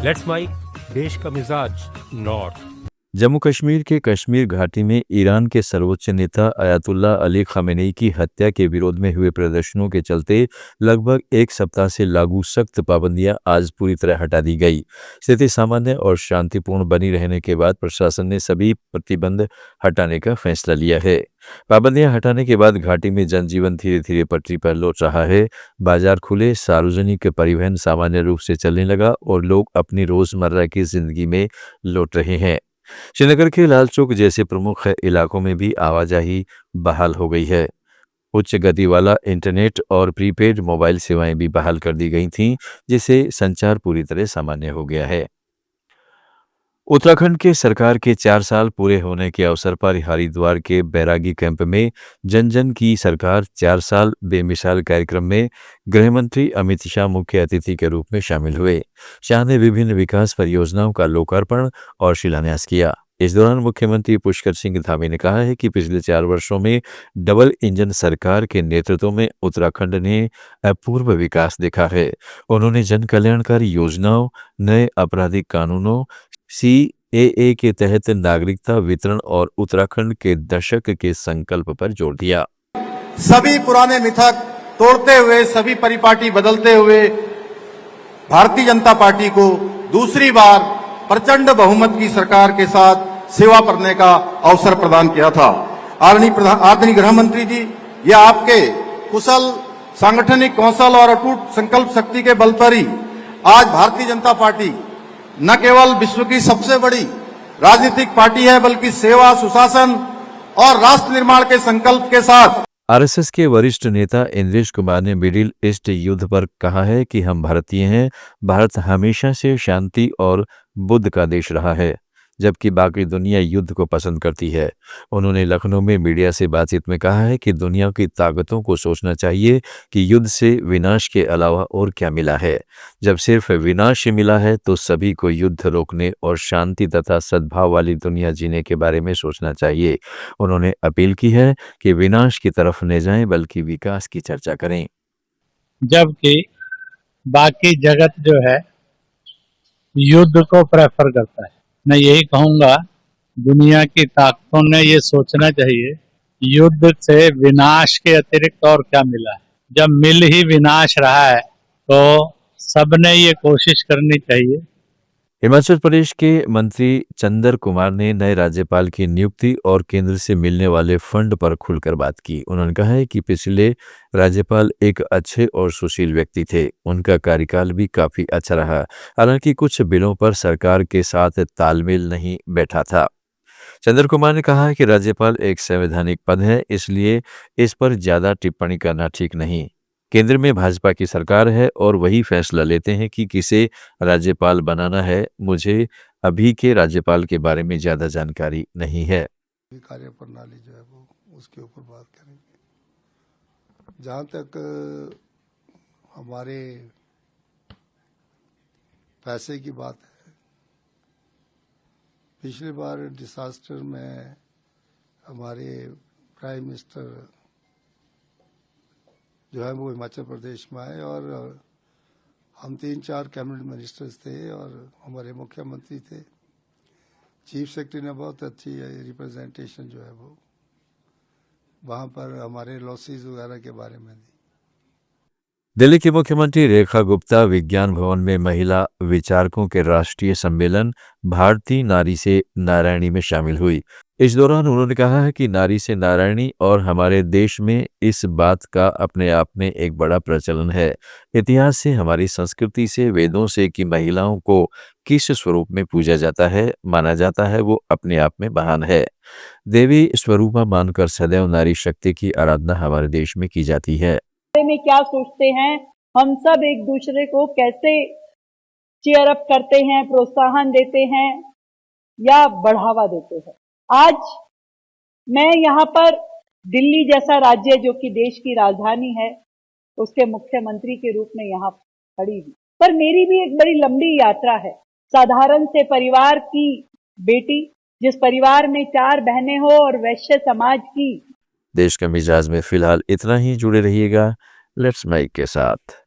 Let's mic देश का मिजाज नॉर्थ। जम्मू कश्मीर के कश्मीर घाटी में ईरान के सर्वोच्च नेता अयातुल्ला अली खामेनेई की हत्या के विरोध में हुए प्रदर्शनों के चलते लगभग एक सप्ताह से लागू सख्त पाबंदियां आज पूरी तरह हटा दी गई। स्थिति सामान्य और शांतिपूर्ण बनी रहने के बाद प्रशासन ने सभी प्रतिबंध हटाने का फैसला लिया है। पाबंदियां हटाने के बाद घाटी में जनजीवन धीरे धीरे पटरी पर लौट रहा है। बाजार खुले, सार्वजनिक परिवहन सामान्य रूप से चलने लगा और लोग अपनी रोजमर्रा की जिंदगी में लौट रहे हैं। श्रीनगर के लाल चौक जैसे प्रमुख इलाकों में भी आवाजाही बहाल हो गई है। उच्च गति वाला इंटरनेट और प्रीपेड मोबाइल सेवाएं भी बहाल कर दी गई थीं, जिससे संचार पूरी तरह सामान्य हो गया है। उत्तराखंड के सरकार के 4 साल पूरे होने के अवसर पर हरिद्वार के बैरागी कैंप में जन जन की सरकार 4 साल बेमिसाल कार्यक्रम में गृह मंत्री अमित शाह मुख्य अतिथि के रूप में शामिल हुए। शाह ने विभिन्न विकास परियोजनाओं का लोकार्पण और शिलान्यास किया। इस दौरान मुख्यमंत्री पुष्कर सिंह धामी ने कहा है कि पिछले 4 वर्षों में डबल इंजन सरकार के नेतृत्व में उत्तराखंड ने अपूर्व विकास देखा है। उन्होंने जन कल्याणकारी योजनाओं, नए आपराधिक कानूनों, CAA के तहत नागरिकता वितरण और उत्तराखंड के दशक के संकल्प पर जोर दिया। सभी पुराने मिथक तोड़ते हुए, सभी परिपाटी बदलते हुए भारतीय जनता पार्टी को दूसरी बार प्रचंड बहुमत की सरकार के साथ सेवा करने का अवसर प्रदान किया था। आदरणीय गृह मंत्री जी, ये आपके कुशल सांगठनिक कौशल और अटूट संकल्प शक्ति के बल पर ही आज भारतीय जनता पार्टी न केवल विश्व की सबसे बड़ी राजनीतिक पार्टी है, बल्कि सेवा, सुशासन और राष्ट्र निर्माण के संकल्प के साथ। आरएसएस के वरिष्ठ नेता इंद्रेश कुमार ने मिडिल ईस्ट युद्ध पर कहा है कि हम भारतीय हैं। भारत हमेशा से शांति और बुद्ध का देश रहा है, जबकि बाकी दुनिया युद्ध को पसंद करती है। उन्होंने लखनऊ में मीडिया से बातचीत में कहा है कि दुनिया की ताकतों को सोचना चाहिए कि युद्ध से विनाश के अलावा और क्या मिला है। जब सिर्फ विनाश मिला है तो सभी को युद्ध रोकने और शांति तथा सद्भाव वाली दुनिया जीने के बारे में सोचना चाहिए। उन्होंने अपील की है कि विनाश की तरफ न जाएं, बल्कि विकास की चर्चा करें। जबकि बाकी जगत जो है युद्ध को प्रेफर करता है। मैं यही कहूंगा, दुनिया की ताकतों ने ये सोचना चाहिए युद्ध से विनाश के अतिरिक्त और क्या मिला है। जब मिल ही विनाश रहा है तो सबने ये कोशिश करनी चाहिए। हिमाचल प्रदेश के मंत्री चंदर कुमार ने नए राज्यपाल की नियुक्ति और केंद्र से मिलने वाले फंड पर खुलकर बात की। उन्होंने कहा है कि पिछले राज्यपाल एक अच्छे और सुशील व्यक्ति थे। उनका कार्यकाल भी काफी अच्छा रहा, हालांकि कुछ बिलों पर सरकार के साथ तालमेल नहीं बैठा था। चंद्र कुमार ने कहा है कि राज्यपाल एक संवैधानिक पद है, इसलिए इस पर ज्यादा टिप्पणी करना ठीक नहीं। केंद्र में भाजपा की सरकार है और वही फैसला लेते हैं कि किसे राज्यपाल बनाना है। मुझे अभी के राज्यपाल के बारे में ज्यादा जानकारी नहीं है। कार्य प्रणाली जो है वो उसके ऊपर बात करेंगे। जहाँ तक हमारे पैसे की बात है, पिछली बार डिसास्टर में हमारे प्राइम मिनिस्टर जो है वो हिमाचल प्रदेश में आए और हम 3-4 कैबिनेट मिनिस्टर्स थे और हमारे मुख्यमंत्री थे। चीफ सेक्रेटरी ने बहुत अच्छी रिप्रेजेंटेशन जो है वो वहाँ पर हमारे लॉसेस वगैरह के बारे में दी। दिल्ली की मुख्यमंत्री रेखा गुप्ता विज्ञान भवन में महिला विचारकों के राष्ट्रीय सम्मेलन भारतीय नारी से नारायणी में शामिल हुई। इस दौरान उन्होंने कहा है कि नारी से नारायणी और हमारे देश में इस बात का अपने आप में एक बड़ा प्रचलन है। इतिहास से, हमारी संस्कृति से, वेदों से कि महिलाओं को किस स्वरूप में पूजा जाता है, माना जाता है, वो अपने आप में महान है। देवी स्वरूपा मानकर सदैव नारी शक्ति की आराधना हमारे देश में की जाती है। में क्या सोचते हैं, हम सब एक दूसरे को कैसे चीयर अप करते हैं, प्रोत्साहन देते हैं या बढ़ावा देते हैं। आज मैं यहाँ पर दिल्ली जैसा राज्य जो कि देश की राजधानी है, उसके मुख्यमंत्री के रूप में यहाँ खड़ी हूँ। पर मेरी भी एक बड़ी लंबी यात्रा है। साधारण से परिवार की बेटी, जिस परिवार में 4 बहनें हो और वैश्य समाज की। देश के मिजाज में फिलहाल इतना ही। जुड़े रहिएगा लेट्स माइक के साथ।